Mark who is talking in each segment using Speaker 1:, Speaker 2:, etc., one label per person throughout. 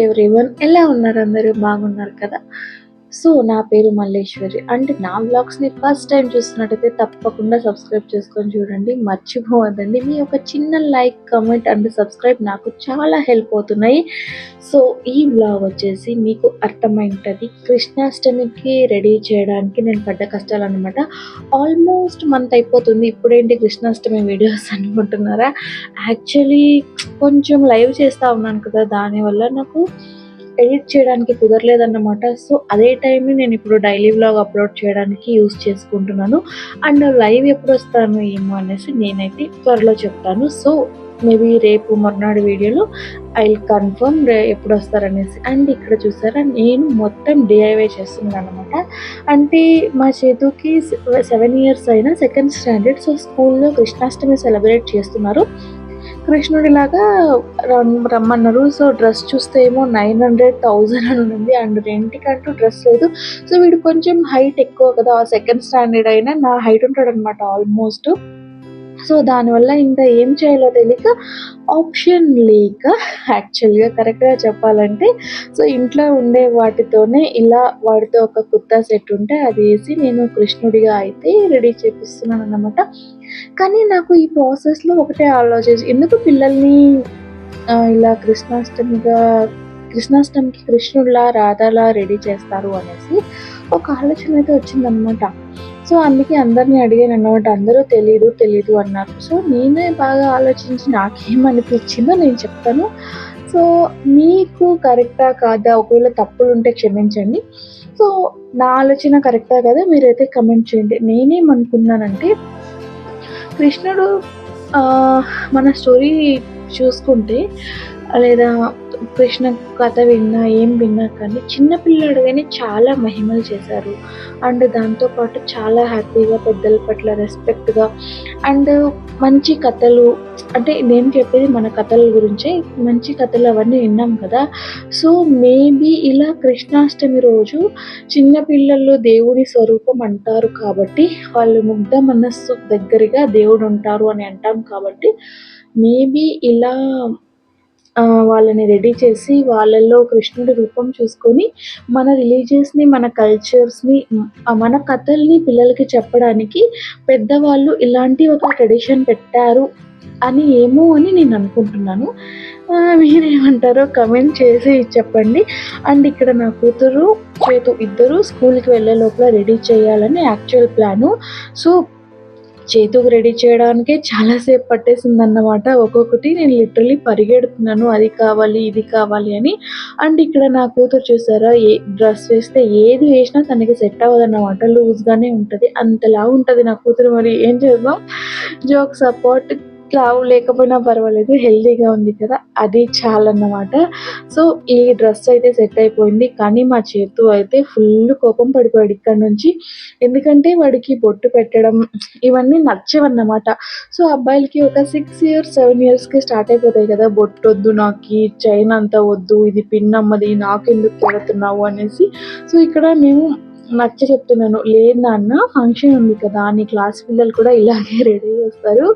Speaker 1: Everyone, ఎలా ఉన్నారు? అందరూ బాగున్నారు కదా? సో నా పేరు మల్లేశ్వరి. అంటే నా వ్లాగ్స్ని ఫస్ట్ టైం చూస్తున్నట్టయితే తప్పకుండా సబ్స్క్రైబ్ చేసుకొని చూడండి, మర్చిపోవద్దండి. మీ ఒక చిన్న లైక్, కమెంట్ అండ్ సబ్స్క్రైబ్ నాకు చాలా హెల్ప్ అవుతున్నాయి. సో ఈ వ్లాగ్ వచ్చేసి మీకు అర్థమైంటుంది. కృష్ణాష్టమికి రెడీ చేయడానికి నేను పడ్డ కష్టాలు అనమాట. ఆల్మోస్ట్ మంత్ అయిపోతుంది, ఇప్పుడేంటి కృష్ణాష్టమి వీడియోస్ అనుకుంటున్నారా? యాక్చువల్లీ కొంచెం లైవ్ చేస్తూ ఉన్నాను కదా, దానివల్ల నాకు ఎడిట్ చేయడానికి కుదరలేదన్నమాట. సో అదే టైంని నేను ఇప్పుడు డైలీ వ్లాగ్ అప్లోడ్ చేయడానికి యూస్ చేసుకుంటున్నాను. అండ్ లైవ్ ఎప్పుడు వస్తాను ఏమో అనేసి నేనైతే త్వరలో చెప్తాను. సో మేబీ రేపు మర్నాడు వీడియోలో ఐ విల్ కన్ఫర్మ్ ఎప్పుడు వస్తారనేసి. అండ్ ఇక్కడ చూసారా, నేను మొత్తం డిఐవై చేస్తున్నాను అనమాట. అంటే మా చేతుకి 7 years అయినా, సెకండ్ స్టాండర్డ్. సో స్కూల్లో కృష్ణాష్టమి సెలబ్రేట్ చేస్తున్నారు. కృష్ణుడిలాగా రమ్మన్నారు. సో డ్రెస్ చూస్తే ఏమో 900,000 అని ఉంది. అండ్ రెంట్‌కంటూ డ్రెస్ లేదు. సో వీడు కొంచెం హైట్ ఎక్కువ కదా, సెకండ్ స్టాండర్డ్ అయినా నా హైట్ ఉంటాడనమాట ఆల్మోస్ట్. సో దానివల్ల ఇంకా ఏం చేయాలో తెలియక, ఆప్షన్ లేక, యాక్చువల్గా కరెక్ట్గా చెప్పాలంటే, సో ఇంట్లో ఉండే వాటితోనే ఇలా వాడితో ఒక కుర్తా సెట్ ఉంటే అది వేసి నేను కృష్ణుడిగా అయితే రెడీ చేపిస్తున్నాను అన్నమాట. కానీ నాకు ఈ ప్రాసెస్లో ఒకటే ఆలోచించి, ఎందుకు పిల్లల్ని ఇలా కృష్ణాష్టమికి కృష్ణుడిలా, రాధలా రెడీ చేస్తారు అనేసి ఒక ఆలోచన అయితే వచ్చిందనమాట. సో అందుకే అందరిని అడిగాను అన్నమాట. అందరూ తెలీదు అన్నారు. సో నేనే బాగా ఆలోచించి నాకేమనిపించిందో నేను చెప్తాను. సో మీకు కరెక్టా కాదా, ఒకవేళ తప్పులుంటే క్షమించండి. సో నా ఆలోచన కరెక్టా కదా, మీరైతే కమెంట్ చేయండి. నేనేమనుకున్నానంటే, కృష్ణుడు మన స్టోరీ చూసుకుంటే, లేదా కృష్ణ కథ విన్నా, ఏం విన్నా కానీ చిన్న పిల్లాడుగానే చాలా మహిమలు చేశారు. అండ్ దాంతోపాటు చాలా హ్యాపీగా, పెద్దల పట్ల రెస్పెక్ట్గా, అండ్ మంచి కథలు, అంటే నేను చెప్పేది మన కథల గురించే. మంచి కథలు అవన్నీ విన్నాం కదా. సో మేబీ ఇలా కృష్ణాష్టమి రోజు చిన్నపిల్లలు దేవుడి స్వరూపం అంటారు కాబట్టి, వాళ్ళు ముగ్ధ మనస్సు దగ్గరగా దేవుడు ఉంటారు అని అంటాం కాబట్టి, మేబీ ఇలా వాళ్ళని రెడీ చేసి వాళ్ళల్లో కృష్ణుడి రూపం చూసుకొని మన రిలీజియస్ని, మన కల్చర్స్ని, మన కథల్ని పిల్లలకి చెప్పడానికి పెద్దవాళ్ళు ఇలాంటి ఒక ట్రెడిషన్ పెట్టారు అని ఏమో అని నేను అనుకుంటున్నాను. మీరేమంటారో కమెంట్ చేసి చెప్పండి. అండ్ ఇక్కడ నా కూతురు, చేతు ఇద్దరు స్కూల్కి వెళ్ళే లోపల రెడీ చేయాలని యాక్చువల్ ప్లాను. సో చేతుకు రెడీ చేయడానికే చాలాసేపు పట్టేసిందన్నమాట. ఒక్కొక్కటి నేను లిటరల్లీ పరిగెడుతున్నాను, అది కావాలి, ఇది కావాలి అని. అండ్ ఇక్కడ నా కూతురు చూసారా, ఏ డ్రెస్ వేస్తే ఏది వేసినా తనకి సెట్ అవ్వదన్నమాట. లూజ్గానే ఉంటుంది, అంతలా ఉంటుంది నా కూతురు. మరి ఏం చేద్దాం, జోక్స్ అపార్ట్, లావు లేకపోయినా పర్వాలేదు, హెల్తీగా ఉంది కదా, అది చాలన్నమాట. సో ఈ డ్రెస్ అయితే సెట్ అయిపోయింది. కానీ మా చేతు అయితే ఫుల్ కోపం పడిపోయాడు ఇక్కడ నుంచి. ఎందుకంటే వాడికి బొట్టు పెట్టడం ఇవన్నీ నచ్చవన్నమాట. సో అబ్బాయిలకి ఒక 6 years 7 yearsకి స్టార్ట్ అయిపోతాయి కదా, బొట్టొద్దు, నాకు చైన్ అంతా వద్దు, ఇది పిన్నమ్మది, నాకెందుకు పెడుతున్నావు అనేసి. సో ఇక్కడ మేము నచ్చ చెప్తున్నాను, లేదు నాన్న, ఫంక్షన్ ఉంది కదా, నీ క్లాస్ పిల్లలు కూడా ఇలాగే రెడీ చేస్తారు,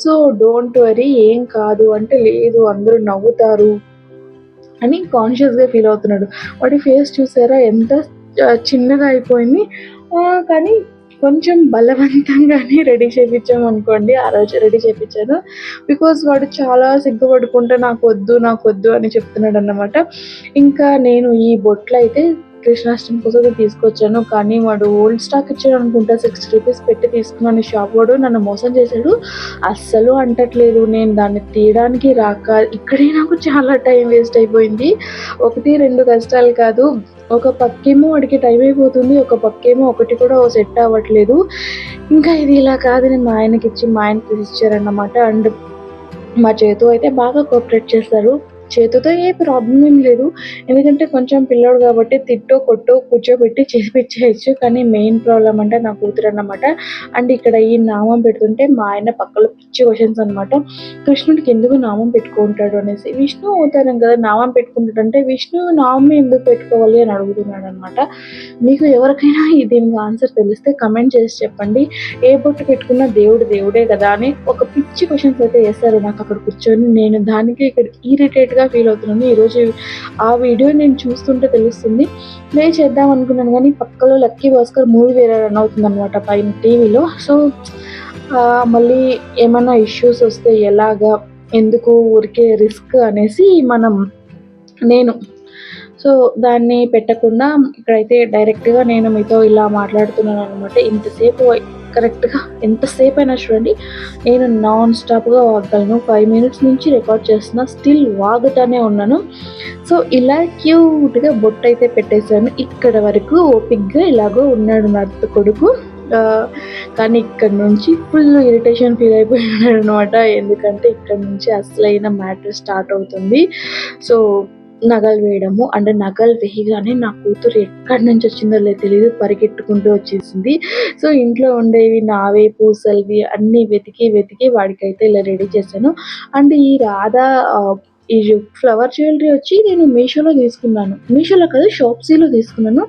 Speaker 1: సో డోంట్ వరీ, ఏం కాదు అంటే, లేదు అందరూ నవ్వుతారు అని కాన్షియస్గా ఫీల్ అవుతున్నాడు. వాడి ఫేస్ చూసారా ఎంత చిన్నగా అయిపోయింది. కానీ కొంచెం బలవంతంగానే రెడీ చేయించామనుకోండి. ఆ రోజు రెడీ చేయించాను. బికాజ్ వాడు చాలా సిగ్గుపడుకుంటే నాకు వద్దు అని చెప్తున్నాడు అన్నమాట. ఇంకా నేను ఈ బొట్లు అయితే కృష్ణాష్టమి కోసం తీసుకొచ్చాను. కానీ వాడు ఓల్డ్ స్టాక్ ఇచ్చాడు అనుకుంటా, 60 rupees పెట్టి తీసుకున్నాను. షాప్ వాడు నన్ను మోసం చేశాడు. అస్సలు అంటట్లేదు, నేను దాన్ని తీయడానికి రాక ఇక్కడే నాకు చాలా టైం వేస్ట్ అయిపోయింది. 1-2 కష్టాలు కాదు, ఒక పక్కేమో వాడికి టైం అయిపోతుంది, ఒక పక్కేమో ఒకటి కూడా సెట్ అవ్వట్లేదు. ఇంకా ఇది ఇలా కాదు, నేను మా ఆయనకి ఇచ్చి మా ఆయన తీసిచ్చారన్నమాట. అండ్ మా చేతు అయితే బాగా కోఆపరేట్ చేస్తారు. చేతుతో ఏ ప్రాబ్లం ఏం లేదు, ఎందుకంటే కొంచెం పిల్లోడు కాబట్టి తిట్టో కొట్టో కూర్చోబెట్టి చేపించేయచ్చు. కానీ మెయిన్ ప్రాబ్లం అంటే నా కూతురు అన్నమాట. అండ్ ఇక్కడ ఈ నామం పెడుతుంటే మా ఆయన పక్కలో పిచ్చి క్వశ్చన్స్ అనమాట. కృష్ణుడికి ఎందుకు నామం పెట్టుకుంటాడు అనేసి. విష్ణు అవతారం కదా, నామం పెట్టుకుంటాడంటే విష్ణు నామం ఎందుకు పెట్టుకోవాలి అని అడుగుతున్నాడు అనమాట. మీకు ఎవరికైనా దీనికి ఆన్సర్ తెలిస్తే కమెంట్ చేసి చెప్పండి. ఏ బొట్టు పెట్టుకున్నా దేవుడే కదా అని ఒక పిచ్చి క్వశ్చన్స్ అయితే వేస్తారు నాకు అక్కడ కూర్చొని. నేను దానికి ఇక్కడ ఇరిటేట్ గిల్ట్‌గా ఫీల్ అవుతున్నాను. ఈరోజు ఆ వీడియో నేను చూస్తుంటే తెలుస్తుంది. ప్లే చేద్దాం అనుకున్నాను గానీ పక్కలో 'లక్కీ భాస్కర్' మూవీ వేరే రన్ అవుతుందనమాట పైన టీవీలో. సో, మళ్ళీ ఏమన్నా ఇష్యూస్ వస్తే ఎలాగా? ఎందుకు ఊరికే రిస్క్ అనేసి నేను సో, దాన్ని పెట్టకుండా ఇక్కడైతే డైరెక్ట్‌గా నేను మీతో ఇలా మాట్లాడుతున్నాననమాట. కరెక్ట్‌గా ఎంతసేపైనా చూడండి, నేను నాన్ స్టాప్‌గా వాగగలను. 5 మినిట్స్ నుంచి రికార్డ్ చేస్తున్నా. స్టిల్ వాగుతానే ఉన్నాను. సో, ఇలా క్యూట్‌గా బొట్టయితే పెట్టేసాను. ఇక్కడ వరకు ఓపికగా ఇలాగో ఉన్నాడు నా కొడుకు. ఆహ్, కానీ ఇక్కడి నుంచి ఫుల్ ఇరిటేషన్ ఫీల్ అయిపోయాడనమాట. ఎందుకంటే ఇక్కడి నుంచి అసలైన మ్యాటర్ స్టార్ట్ అవుతుంది. సో, నగలు వేయడము. అంటే నగలు వేయగానే నా కూతురు ఎక్కడి నుంచి వచ్చిందో తెలీదు. పరిగెట్టుకుంటూ వచ్చేసింది. సో, ఇంట్లో ఉండేవి నావి, పూసలవి అన్నీ వెతికి వాడికైతే ఇలా రెడీ చేశాను. అండ్ ఈ రాధా ఈ ఫ్లవర్ జ్యువెలరీ వచ్చి నేను మీషోలో తీసుకున్నాను. మీషోలో కాదు, షాప్సీలో తీసుకున్నాను.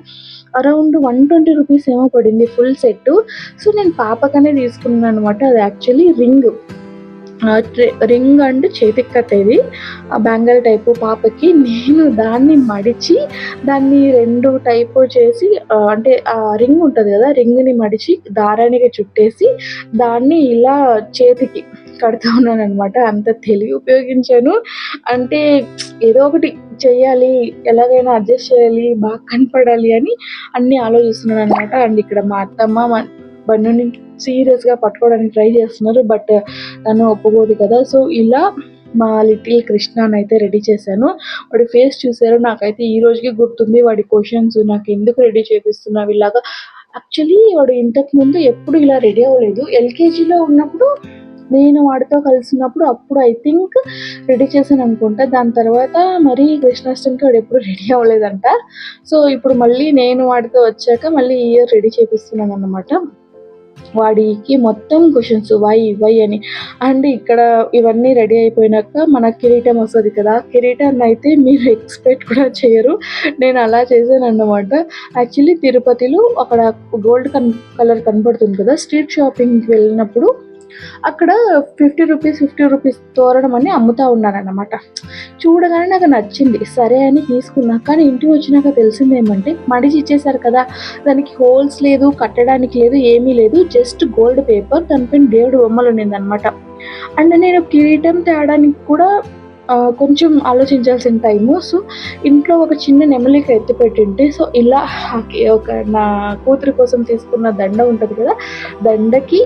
Speaker 1: అరౌండ్ 120 రూపీస్ ఏమో పడింది ఫుల్ సెట్టు. సో, నేను పాపకనే తీసుకున్నాననమాట. అది యాక్చువల్లీ రింగ్ అండ్ చేతికి కట్టేది. బ్యాంగిల్ టైపు పాపకి. నేను దాన్ని మడిచి దాన్ని 2 టైపు చేసి అంటే రింగ్ ఉంటది గదా! రింగ్‌ని మడిచి దారానికి చుట్టేసి దాన్ని ఇలా చేతికి కడతా ఉన్నాననమాట. అంత తెలివి ఉపయోగించాను. అంటే ఏదో ఒకటి చెయ్యాలి, ఎలాగైనా అడ్జస్ట్ చేయాలి, బాగా కనపడాలి అని అన్నీ ఆలోచిస్తున్నాననమాట. అండ్ ఇక్కడ మా అత్తమ్మ బన్నుని సీరియస్‌గా పట్టుకోవడానికి ట్రై చేస్తున్నారు. బట్ తను ఒప్పుకోదు కదా! సో, ఇలా మా లిటిల్ కృష్ణనైతే రెడీ చేశాను. వాడి ఫేస్ చూసారా? నాకైతే ఈ రోజుకి గుర్తుంది. వాడి క్వెషన్స్ నాకెందుకు రెడీ చేపిస్తున్నావు ఇలాగా. యాక్చువల్లీ వాడు ఇంతకుముందు ఎప్పుడు ఇలా రెడీ అవ్వలేదు. ఎల్‌కేజీలో ఉన్నప్పుడు నేను వాడితో కలిసున్నప్పుడు అప్పుడు ఐ థింక్ రెడీ చేశాననుకుంటా. దాని తర్వాత మరీ కృష్ణాష్టమికి వాడెప్పుడు రెడీ అవ్వలేదంట. సో, ఇప్పుడు మళ్ళీ నేను వాడితో వచ్చాక మళ్ళీ ఈ ఇయర్ రెడీ చేపిస్తున్నాననమాట. వాడికి మొత్తం క్వెషన్స్ వై అని. అండ్ ఇక్కడ ఇవన్నీ రెడీ అయిపోయినాక మన కిరీటం వస్తది కదా! కిరీటాన్నయితే మీరు ఎక్స్‌పెక్ట్ కూడా చేయరు. నేను అలా చేశానన్నమాట. యాక్చువల్లీ తిరుపతిలో అక్కడ గోల్డ్ కలర్ కనపడుతుంది కదా! స్ట్రీట్ షాపింగ్‌కి వెళ్ళినప్పుడు అక్కడ 50 రూపీస్ తోరణం అని అమ్ముతా ఉన్నారన్నమాట. చూడగానే నాకు నచ్చింది. సరే అని తీసుకున్నా. కానీ ఇంటికి వచ్చినాక తెలిసిందేమంటే మడిచి ఇచ్చేసారు కదా! దానికి హోల్స్ లేదు, కట్టడానికి లేదు, ఏమీ లేదు. జస్ట్ గోల్డ్ పేపర్ దానిపైన దేవుడి బొమ్మలు ఉండిందనమాట. అండ్ నేను కిరీటం తేడానికి కూడా కొంచెం ఆలోచించాల్సిన టైము. సో, ఇంట్లో ఒక చిన్న నెమలిక ఎత్తిపెట్టుంటే సో, ఇలా నా కూతురి కోసం తీసుకున్న దండ ఉంటది కదా! దండకి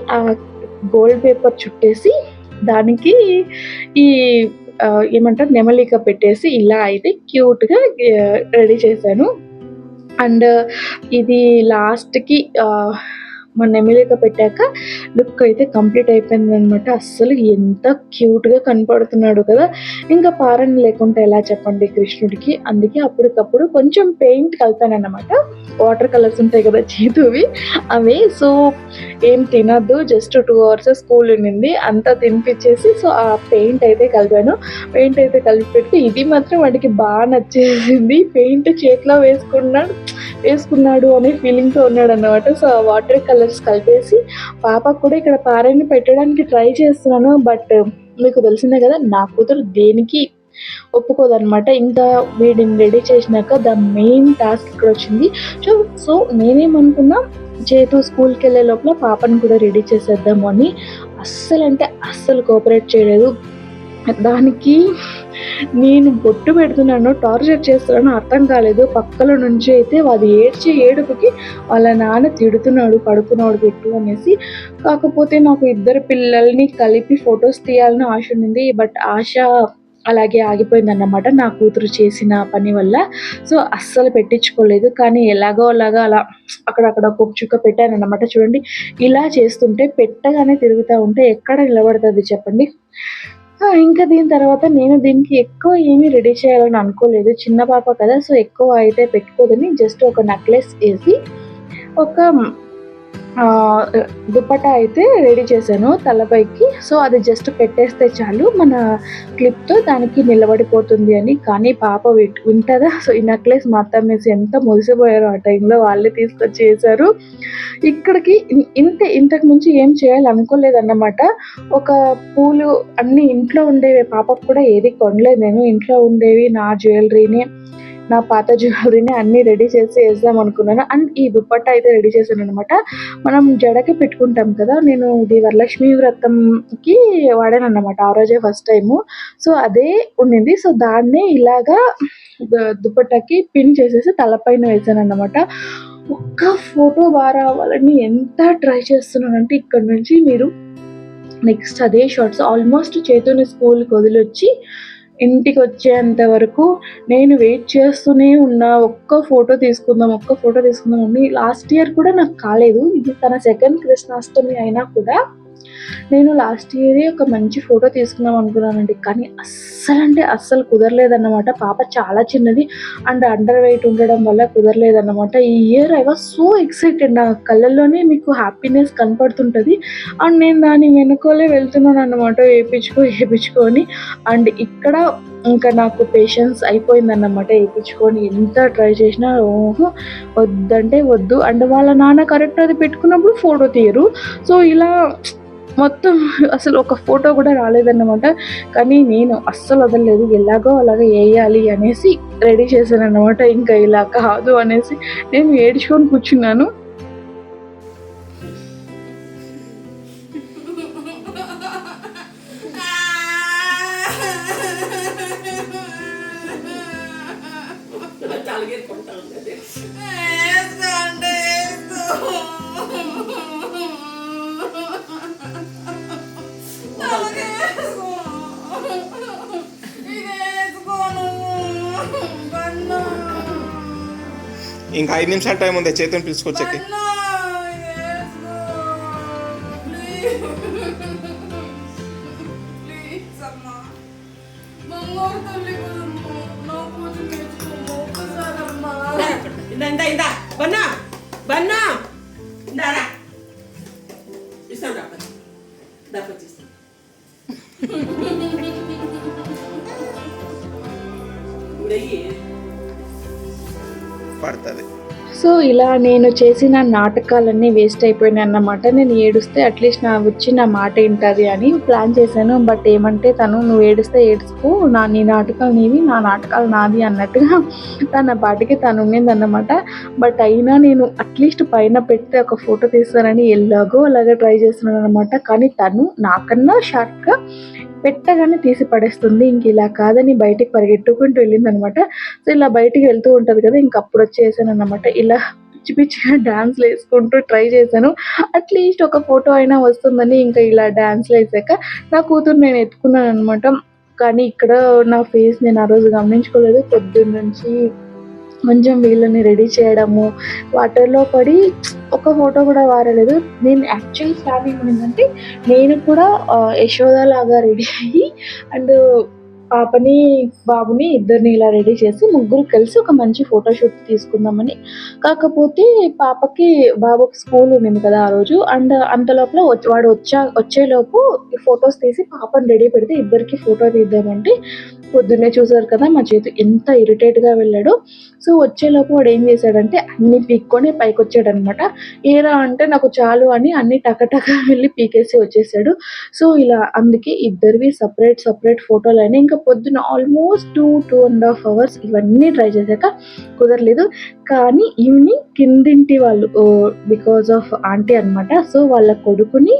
Speaker 1: గోల్డ్ పేపర్ చుట్టేసి దానికి ఈ ఏమంటారు నెమలిక పెట్టేసి ఇలా అయితే క్యూట్‌గా రెడీ చేశాను. అండ్ ఇది లాస్ట్‌కి మా నెమలిక పెట్టాక లుక్ అయితే కంప్లీట్ అయిపోయిందనమాట. అస్సలు ఎంత క్యూట్‌గా కనపడుతున్నాడు కదా! ఇంకా పారని లేకుంటే ఎలా చెప్పండి కృష్ణుడికి. అందుకే అప్పటికప్పుడు కొంచెం పెయింట్ కలిపానన్నమాట. వాటర్ కలర్స్ ఉంటాయి కదా చేతువి అవి. సో, ఏం తినొద్దు, జస్ట్ 2 అవర్స్ స్కూల్ ఉండింది. అంతా తినిపిచ్చేసి సో, ఆ పెయింట్ అయితే కలిపాను. పెయింట్ అయితే కలిపి పెడితే ఇది మాత్రం వాడికి బాగా నచ్చేసింది. పెయింట్ చేతిలో వేసుకున్నాడు అనే ఫీలింగ్‌తో ఉన్నాడన్నమాట. సో, ఆ వాటర్ కలర్స్ కలిపేసి పాపకు కూడా ఇక్కడ పారని పెట్టడానికి ట్రై చేస్తున్నాను. బట్ మీకు తెలిసిందే కదా! నా కూతురు దేనికి ఒప్పుకోదనమాట. ఇంకా వీడిని రెడీ చేసినాక ద మెయిన్ టాస్క్ ఇక్కడొచ్చింది. సో, నేనేమనుకున్నా స్కూల్‌కెళ్ళే లోపల పాపని కూడా రెడీ చేసేద్దాము అని. అస్సలంటే అస్సలు కోఆపరేట్ చేయలేదు. దానికి నేను బొట్టు పెడుతున్నానో, టార్చర్ చేస్తున్నానో అర్థం కాలేదు. పక్కలో నుంచి అయితే అది ఏడ్చే ఏడుపుకి వాళ్ళ నాన్న తిడుతున్నాడు, పడుకున్నాడు పెట్టు అనేసి. కాకపోతే నాకు ఇద్దరు పిల్లల్ని కలిపి ఫోటోస్ తీయాలని ఆశ ఉండింది. బట్ ఆశ అలాగే ఆగిపోయిందన్నమాట నా కూతురు చేసిన పని వల్ల. సో, అస్సలు పెట్టించుకోలేదు. కానీ ఎలాగో అలాగా అలా అక్కడక్కడ ఒక్కొక్క చుక్క పెట్టానన్నమాట. చూడండి, ఇలా చేస్తుంటే పెట్టగానే తిరుగుతా ఉంటే ఎక్కడ నిలబడతది చెప్పండి. ఇంకా దీని తర్వాత నేను దీనికి ఎక్కువ ఏమీ రెడీ చేయాలని అనుకోలేదు. చిన్న పాప కదా! సో, ఎక్కువ అయితే పెట్టుకోదని జస్ట్ ఒక నెక్లెస్ ఏసి ఒక ఆహ్, దుపట్టా అయితే రెడీ చేశాను తలపైకి. సో, అది జస్ట్ పెట్టేస్తే చాలు మన క్లిప్‌తో దానికి నిలబడిపోతుంది అని. కానీ పాప వింటదా? సో, ఈ నెక్లెస్ మా అత్తమ్మేసి ఎంత మురిసిపోయారో ఆ టైంలో వాళ్ళే తీసుకొచ్చి ఏశారు. ఇక్కడికి ఇంతే ఇంతకు మించి ఏం చేయాలనుకోలేదన్నమాట. ఒక పూలు అన్నీ ఇంట్లో ఉండేవే పాపకు కూడా ఏది కొనలేదు నేను. ఇంట్లో ఉండేవి నా జ్యువెలరీనే నా పాత జ్యువెలరీని అన్నీ రెడీ చేసి ఏద్దామనుకున్నాను. అండ్ ఈ దుపట్టా అయితే రెడీ చేశాననమాట. మనం జడకి పెట్టుకుంటాం కదా! నేను ఇది వరలక్ష్మి వ్రతంకి వాడానన్నమాట. ఆ రోజే ఫస్ట్ టైము. సో, అదే ఉండింది. సో, దాన్నే ఇలాగా దుపట్టాకి పిన్ చేసేసి తలపైన వేశానన్నమాట. ఒక్క ఫోటో రావాలని ఎంత ట్రై చేస్తున్నానంటే ఇక్కడి నుంచి మీరు నెక్స్ట్ అదే షాట్స్ ఆల్మోస్ట్ చేతుని స్కూల్‌కి వదిలొచ్చి ఇంటికొచ్చేంత వరకు నేను వెయిట్ చేస్తూనే ఉన్నా. ఒక్క ఫోటో తీసుకుందాం, ఒక్క ఫోటో తీసుకుందాం అని లాస్ట్ ఇయర్ కూడా నాకు కాలేదు. ఇది తన సెకండ్ కృష్ణాష్టమి అయినా కూడా నేను లాస్ట్ ఇయరే ఒక మంచి ఫోటో తీసుకుందాం అనుకున్నానండి. కానీ అస్సలంటే అస్సలు కుదరలేదన్నమాట. పాప చాలా చిన్నది అండ్ అండర్ వెయిట్ ఉండడం వల్ల కుదరలేదన్నమాట. ఈ year I was so excited. నా కళ్ళల్లోనే మీకు హ్యాపీనెస్ కనపడుతుంటది. అండ్ నేను దాని వెనుకోలే వెళ్తున్నానన్నమాట. ఏపిచ్చుకో అని. అండ్ ఇక్కడ ఇంకా నాకు పేషెన్స్ అయిపోయిందన్నమాట. ఏపిచ్చుకొని ఎంత ట్రై చేసినా ఓహో! వద్దంటే వద్దు. అండ్ వాళ్ళ నాన్న కరెక్ట్ అది పెట్టుకున్నప్పుడు ఫోటో తీయరు. సో, ఇలా మొత్తం అసలు ఒక ఫోటో కూడా రాలేదన్నమాట. కానీ నేను అస్సలు వదలలేదు. ఎలాగో అలాగా ఎయ్యాలి అనేసి రెడీ చేశానన్నమాట. ఇంకా ఇలా కాదు అనేసి నేను ఏడ్చుకొని కూర్చున్నాను.
Speaker 2: ఇంకా 5 నిమిషాల టైం ఉంది చేతిని పిలుచుకొచ్చాకి.
Speaker 3: ఇందా బన్నా బన్నా ఇందారా ఇస్తాను రాపతి దాపతి ఇస్తాను ఇప్పుడయ్యి
Speaker 2: పడుతుంది.
Speaker 1: సో, ఇలా నేను చేసిన నాటకాలన్నీ వేస్ట్ అయిపోయినాయన్నమాట. నేను ఏడుస్తే అట్లీస్ట్ నా వచ్చి నా మాట ఇంటది అని ప్లాన్ చేశాను. బట్ ఏమంటే తను "నువ్వు ఏడుస్తే ఏడ్చుకో. నీ నాటకాలు నీవి, నా నాటకాలు నాది" అన్నట్టుగా తన పాటికి తను ఉండిందన్నమాట. బట్ అయినా నేను అట్లీస్ట్ పైన పెడితే ఒక ఫోటో తీస్తానని ఎలాగో అలాగా ట్రై చేస్తున్నానన్నమాట. కానీ తను నాకన్నా షార్ప్‌గా పెట్టగానే తీసి పడేస్తుంది. ఇంక ఇలా కాదని బయటికి పరిగెట్టుకుంటూ వెళ్ళిందనమాట. సో, ఇలా బయటికి వెళ్తూ ఉంటది కదా! ఇంక అప్పుడొచ్చేసానన్నమాట. ఇలా పిచ్చి పిచ్చిగా డాన్స్‌లేసుకుంటూ ట్రై చేశాను. అట్‌లీస్ట్ ఒక ఫోటో అయినా వస్తుందని ఇంకా ఇలా డాన్స్‌లేసాక నా కూతురు నేను ఎత్తుకున్నాననమాట. కానీ ఇక్కడ నా ఫేస్ నేను ఆ రోజు గమనించుకోలేదు. పొద్దున్నుంచి కొంచెం వీళ్ళని రెడీ చేయడము, వాటర్‌లో పడి ఒక్క ఫోటో కూడా వారలేదు. నేను యాక్చువల్ ప్లాన్ ఏముండిందంటే, నేను కూడా యశోదలాగా రెడీ అయ్యి అండ్ పాపని, బాబుని ఇద్దరిని ఇలా రెడీ చేసి ముగ్గురు కలిసి ఒక మంచి ఫోటో షూట్ తీసుకుందామని. కాకపోతే పాపకి, బాబుకి స్కూల్ ఉండింది కదా ఆ రోజు. అండ్ అంత లోపల వాడు వచ్చేలోపు ఫోటోస్ తీసి పాపని రెడీ పెడితే ఇద్దరికి ఫోటో తీద్దామంటే పొద్దున్నే చూసారు కదా మా చేతు ఎంత ఇరిటేట్‌గా వెళ్ళాడో. సో, వచ్చేలోపు వాడు ఏం చేశాడంటే అన్నీ పీక్కొని పైకొచ్చాడనమాట. ఏరా అంటే నాకు చాలు అని అన్నీ టక వెళ్ళి పీకేసి వచ్చేసాడు. సో, ఇలా అందుకే ఇద్దరివి సెపరేట్ ఫోటోలయినాయి. ఇంకా పొద్దున ఆల్మోస్ట్ 2 అవర్స్ ఇవన్నీ ట్రై చేశాక కుదరలేదు. కానీ ఈవినింగ్ కిందింటి వాళ్ళు బికాజ్ ఆఫ్ ఆంటీ అనమాట. సో, వాళ్ళ కొడుకుని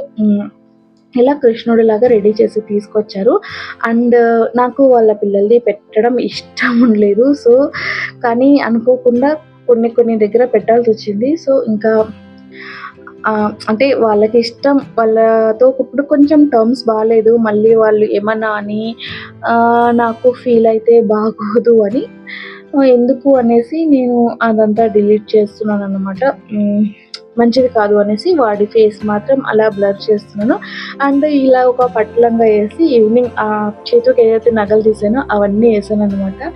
Speaker 1: ఇలా కృష్ణుడిలాగా రెడీ చేసి తీసుకొచ్చారు. అండ్ నాకు వాళ్ళ పిల్లలది పెట్టడం ఇష్టం లేదు. సో, కానీ అనుకోకుండా కొన్ని దగ్గర పెట్టాల్సొచ్చింది. సో, ఇంకా అంటే వాళ్ళకిష్టం వాళ్ళతో ఇప్పుడు కొంచెం టర్మ్స్ బాలేదు. మళ్ళీ వాళ్ళు ఏమన్నా అని నాకు ఫీల్ అయితే బాగోదు అని ఎందుకు అనేసి నేను అదంతా డిలీట్ చేస్తున్నాననమాట. మంచిది కాదు అనేసి వాడి ఫేస్ మాత్రం అలా బ్లర్ చేస్తున్నాను. అండ్ ఇలా ఒక పట్లంగా వేసి ఈవినింగ్ ఆ చేతికి ఏదైతే నగలు తీసానో అవన్నీ వేసాను అనమాట.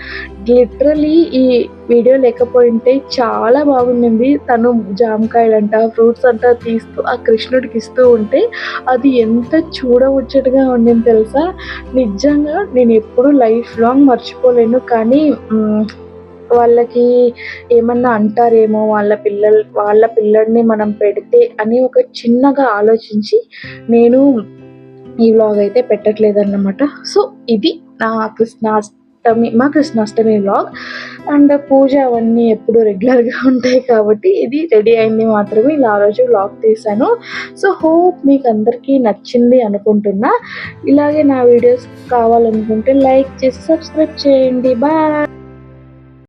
Speaker 1: లిటరలీ ఈ వీడియో లేకపోయింటే చాలా బాగుండింది. తను జామకాయలంట ఫ్రూట్స్ అంతా తీస్తూ ఆ కృష్ణుడికి ఇస్తూ ఉంటే అది ఎంత చూడముచ్చటగా ఉండింది తెలుసా. నిజంగా నేను ఎప్పుడు లైఫ్ లాంగ్ మర్చిపోలేను. కానీ వాళ్ళకి ఏమన్నా అంటారేమో వాళ్ళ పిల్లడిని మనం పెడితే అని ఒక చిన్నగా ఆలోచించి నేను ఈ వ్లాగ్ అయితే పెట్టట్లేదన్నమాట. సో ఇది నా మా కృష్ణాష్టమి వ్లాగ్. అండ్ పూజ అవన్నీ ఎప్పుడు రెగ్యులర్గా ఉంటాయి కాబట్టి ఇది రెడీ అయింది మాత్రమే ఇలా ఆ రోజు వ్లాగ్ తీశాను. సో హోప్ మీకు అందరికీ నచ్చింది అనుకుంటున్నా. ఇలాగే నా వీడియోస్ కావాలనుకుంటే లైక్ చేసి సబ్స్క్రైబ్ చేయండి. బాయ్.